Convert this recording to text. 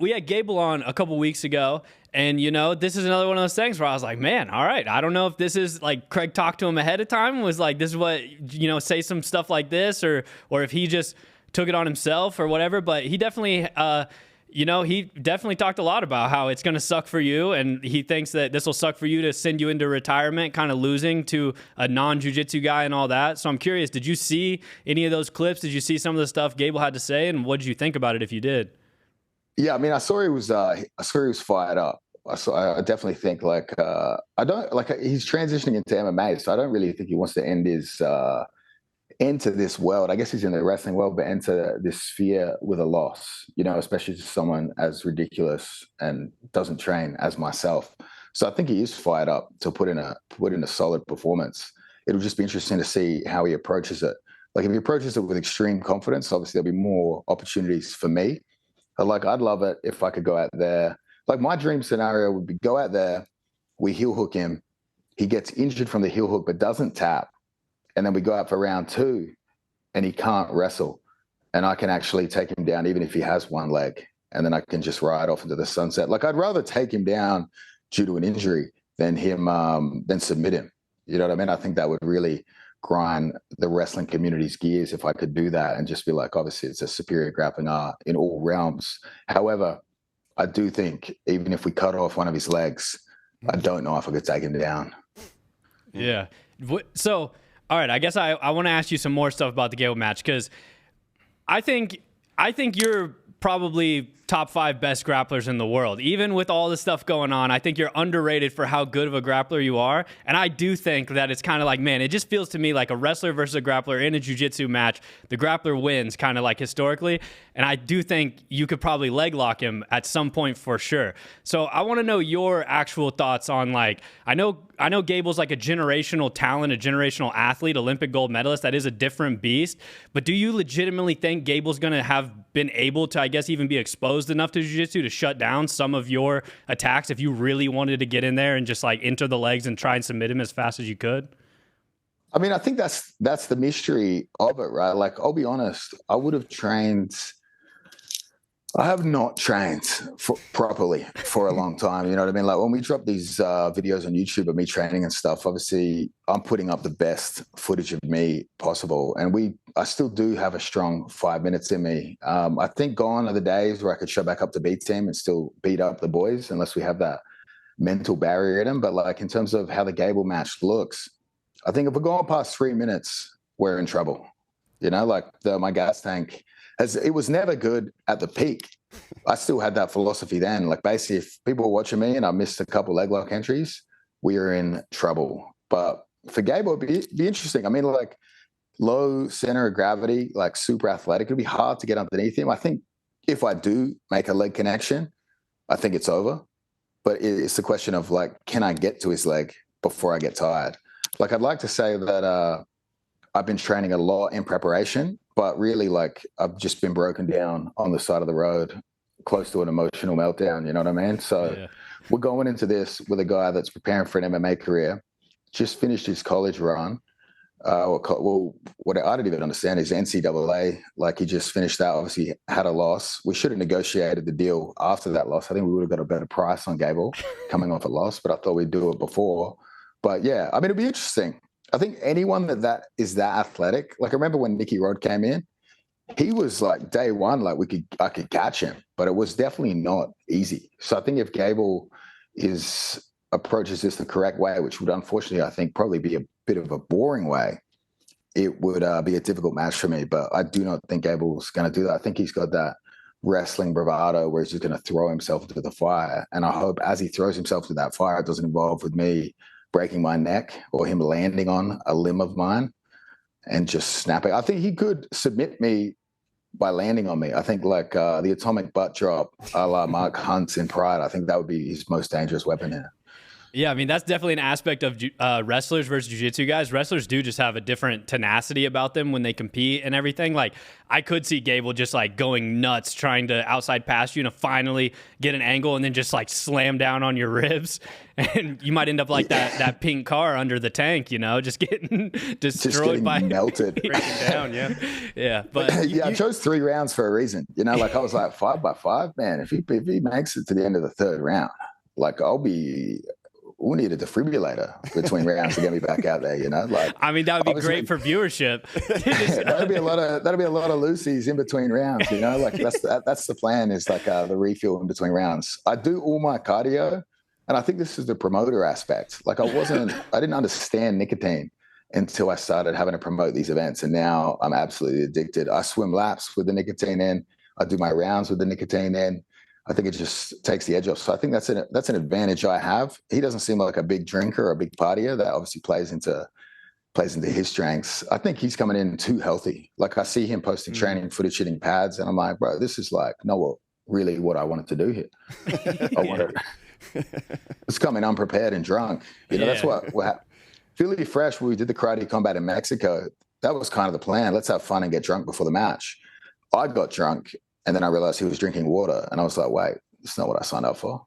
we had Gable on a couple weeks ago, and this is another one of those things where I was like, man, all right, I don't know if this is like Craig talked to him ahead of time and was like, this is what say some stuff like this, or if he just took it on himself or whatever. But he definitely he definitely talked a lot about how it's going to suck for you, and he thinks that this will suck for you to send you into retirement, kind of losing to a non-jiu-jitsu guy and all that. So I'm curious, did you see any of those clips? Did you see some of the stuff Gable had to say, and what did you think about it if you did? Yeah, I mean, I saw he was fired up. I definitely think I don't like he's transitioning into MMA, so I don't really think he wants to end his enter this world. I guess he's in the wrestling world, but enter this sphere with a loss. Especially to someone as ridiculous and doesn't train as myself. So I think he is fired up to put in a solid performance. It'll just be interesting to see how he approaches it. Like if he approaches it with extreme confidence, obviously there'll be more opportunities for me. Like, I'd love it if I could go out there. Like, my dream scenario would be go out there, we heel hook him, he gets injured from the heel hook but doesn't tap, and then we go out for round 2 and he can't wrestle, and I can actually take him down even if he has one leg, and then I can just ride off into the sunset. Like, I'd rather take him down due to an injury than submit him. You know what I mean? I think that would really grind the wrestling community's gears if I could do that and just be like, obviously it's a superior grappling art in all realms. However, I do think even if we cut off one of his legs, I don't know if I could take him down. Yeah. So, all right, I guess I want to ask you some more stuff about the Gable match, because I think you're probably top 5 best grapplers in the world. Even with all this stuff going on, I think you're underrated for how good of a grappler you are. And I do think that it's kind of like, man, it just feels to me like a wrestler versus a grappler in a jiu-jitsu match. The grappler wins kind of like historically. And I do think you could probably leg lock him at some point for sure. So I want to know your actual thoughts on, like, I know Gable's like a generational talent, a generational athlete, Olympic gold medalist. That is a different beast. But do you legitimately think Gable's going to have been able to, I guess, even be exposed enough to jiu-jitsu to shut down some of your attacks if you really wanted to get in there and just like enter the legs and try and submit him as fast as you could? I mean, I think that's the mystery of it, right? Like, I'll be honest, I have not trained properly for a long time. You know what I mean? Like, when we drop these videos on YouTube of me training and stuff, obviously I'm putting up the best footage of me possible. And I still do have a strong 5 minutes in me. I think gone are the days where I could show back up to B team and still beat up the boys, unless we have that mental barrier in them. But like, in terms of how the Gable match looks, I think if we're going past 3 minutes, we're in trouble. Like my gas tank, it was never good at the peak. I still had that philosophy then. Like, basically, if people were watching me and I missed a couple leg lock entries, we are in trouble. But for Gable, it'd be interesting. I mean, like, low center of gravity, like super athletic. It'd be hard to get underneath him. I think if I do make a leg connection, I think it's over. But it's the question of, like, can I get to his leg before I get tired? Like, I'd like to say that I've been training a lot in preparation, but really, like, I've just been broken down on the side of the road, close to an emotional meltdown. You know what I mean? So yeah. We're going into this with a guy that's preparing for an MMA career, just finished his college run. Well, what I don't even understand is NCAA. Like, he just finished that, obviously had a loss. We should have negotiated the deal after that loss. I think we would have got a better price on Gable coming off a loss, but I thought we'd do it before. But yeah, I mean, it'd be interesting. I think anyone that is that athletic, like, I remember when Nicky Rod came in, he was like day one, like, I could catch him, but it was definitely not easy. So I think if Gable approaches this the correct way, which would unfortunately, I think, probably be a bit of a boring way, it would be a difficult match for me. But I do not think Gable's going to do that. I think he's got that wrestling bravado where he's just going to throw himself into the fire. And I hope as he throws himself into that fire, it doesn't involve with me breaking my neck or him landing on a limb of mine and just snapping. I think he could submit me by landing on me. I think like the atomic butt drop a la Mark Hunt's in Pride, I think that would be his most dangerous weapon here. Yeah, I mean, that's definitely an aspect of wrestlers versus jiu-jitsu guys. Wrestlers do just have a different tenacity about them when they compete and everything. Like, I could see Gable just, like, going nuts trying to outside pass you and finally get an angle and then just, like, slam down on your ribs. And you might end up like that pink car under the tank, you know, just getting destroyed by melted. Breaking down, yeah. Yeah, but I chose 3 rounds for a reason. You know, like I was like 5 by 5, man. If he makes it to the end of the 3rd round, like we'll need a defibrillator between rounds to get me back out there, you know. Like, I mean, that would be great for viewership. that'd be a lot of loosies in between rounds, you know. Like that's the plan, is like the refuel in between rounds. I do all my cardio, and I think this is the promoter aspect. Like I didn't understand nicotine until I started having to promote these events, and now I'm absolutely addicted. I swim laps with the nicotine in. I do my rounds with the nicotine in. I think it just takes the edge off. So I think that's an advantage I have. He doesn't seem like a big drinker or a big partier. That obviously plays into his strengths. I think he's coming in too healthy. Like I see him posting training footage hitting pads, and I'm like, bro, this is like not really what I wanted to do here. It's coming unprepared and drunk. You know, that's what Philly Fresh, when we did the karate combat in Mexico, that was kind of the plan. Let's have fun and get drunk before the match. I got drunk, and then I realized he was drinking water, and I was like, wait, it's not what I signed up for.